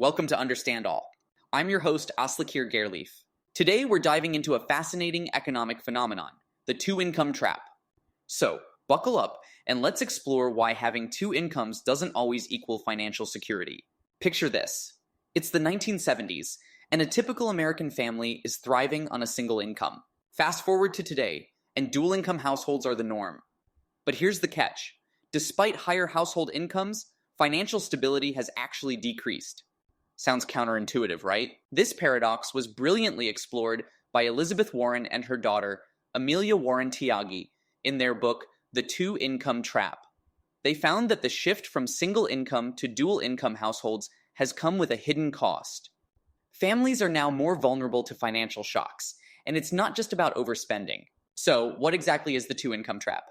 Welcome to Understand All. I'm your host, Aslekeir Gairleif. Today, we're diving into a fascinating economic phenomenon, the two-income trap. So, buckle up and let's explore why having two incomes doesn't always equal financial security. Picture this. It's the 1970s, and a typical American family is thriving on a single income. Fast forward to today, and dual-income households are the norm. But here's the catch. Despite higher household incomes, financial stability has actually decreased. Sounds counterintuitive, right? This paradox was brilliantly explored by Elizabeth Warren and her daughter, Amelia Warren Tyagi, in their book, The Two-Income Trap. They found that the shift from single-income to dual-income households has come with a hidden cost. Families are now more vulnerable to financial shocks, and it's not just about overspending. So, what exactly is the two-income trap?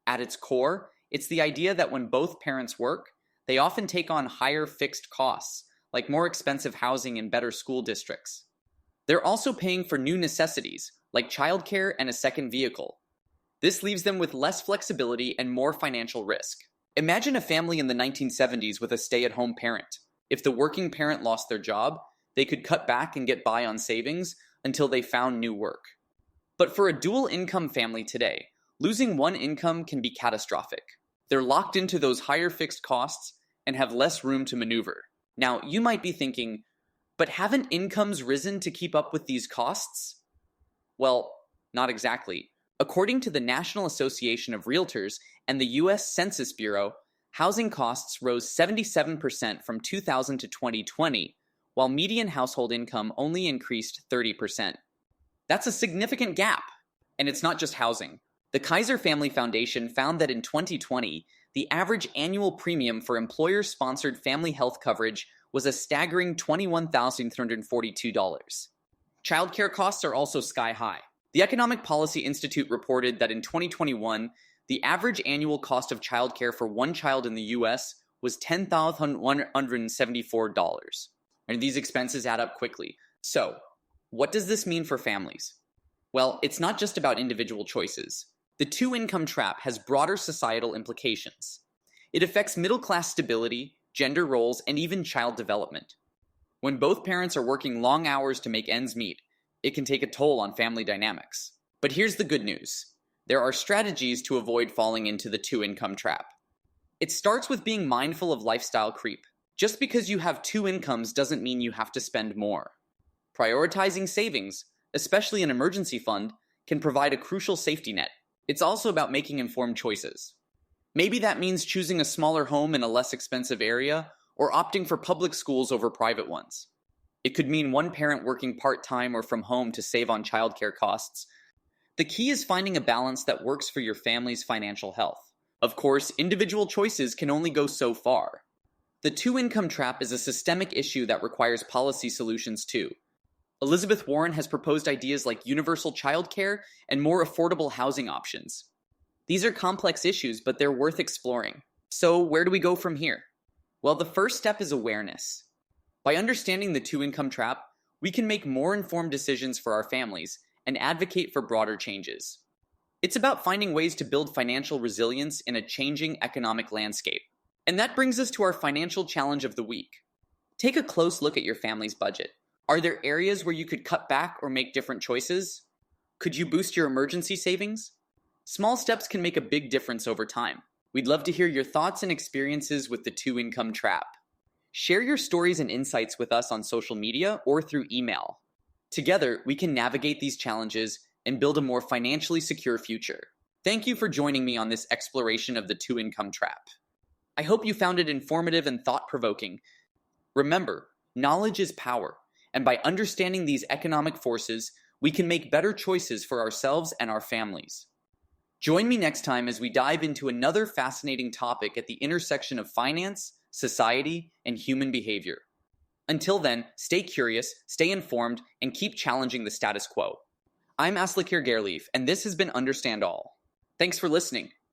At its core, it's the idea that when both parents work, they often take on higher fixed costs, like more expensive housing and better school districts. They're also paying for new necessities, like childcare and a second vehicle. This leaves them with less flexibility and more financial risk. Imagine a family in the 1970s with a stay-at-home parent. If the working parent lost their job, they could cut back and get by on savings until they found new work. But for a dual-income family today, losing one income can be catastrophic. They're locked into those higher fixed costs and have less room to maneuver. Now, you might be thinking, but haven't incomes risen to keep up with these costs? Well, not exactly. According to the National Association of Realtors and the U.S. Census Bureau, housing costs rose 77% from 2000 to 2020, while median household income only increased 30%. That's a significant gap. And it's not just housing. The Kaiser Family Foundation found that in 2020, the average annual premium for employer-sponsored family health coverage was a staggering $21,342. Childcare costs are also sky high. The Economic Policy Institute reported that in 2021, the average annual cost of childcare for one child in the U.S. was $10,174. And these expenses add up quickly. So, what does this mean for families? Well, it's not just about individual choices. The two-income trap has broader societal implications. It affects middle-class stability, gender roles, and even child development. When both parents are working long hours to make ends meet, it can take a toll on family dynamics. But here's the good news. There are strategies to avoid falling into the two-income trap. It starts with being mindful of lifestyle creep. Just because you have two incomes doesn't mean you have to spend more. Prioritizing savings, especially an emergency fund, can provide a crucial safety net. It's also about making informed choices. Maybe that means choosing a smaller home in a less expensive area or opting for public schools over private ones. It could mean one parent working part-time or from home to save on childcare costs. The key is finding a balance that works for your family's financial health. Of course, individual choices can only go so far. The two-income trap is a systemic issue that requires policy solutions too. Elizabeth Warren has proposed ideas like universal childcare and more affordable housing options. These are complex issues, but they're worth exploring. So where do we go from here? Well, the first step is awareness. By understanding the two-income trap, we can make more informed decisions for our families and advocate for broader changes. It's about finding ways to build financial resilience in a changing economic landscape. And that brings us to our financial challenge of the week. Take a close look at your family's budget. Are there areas where you could cut back or make different choices? Could you boost your emergency savings? Small steps can make a big difference over time. We'd love to hear your thoughts and experiences with the two-income trap. Share your stories and insights with us on social media or through email. Together, we can navigate these challenges and build a more financially secure future. Thank you for joining me on this exploration of the two-income trap. I hope you found it informative and thought-provoking. Remember, knowledge is power. And by understanding these economic forces, we can make better choices for ourselves and our families. Join me next time as we dive into another fascinating topic at the intersection of finance, society, and human behavior. Until then, stay curious, stay informed, and keep challenging the status quo. I'm Aslekeir Gairleif, and this has been Understand All. Thanks for listening.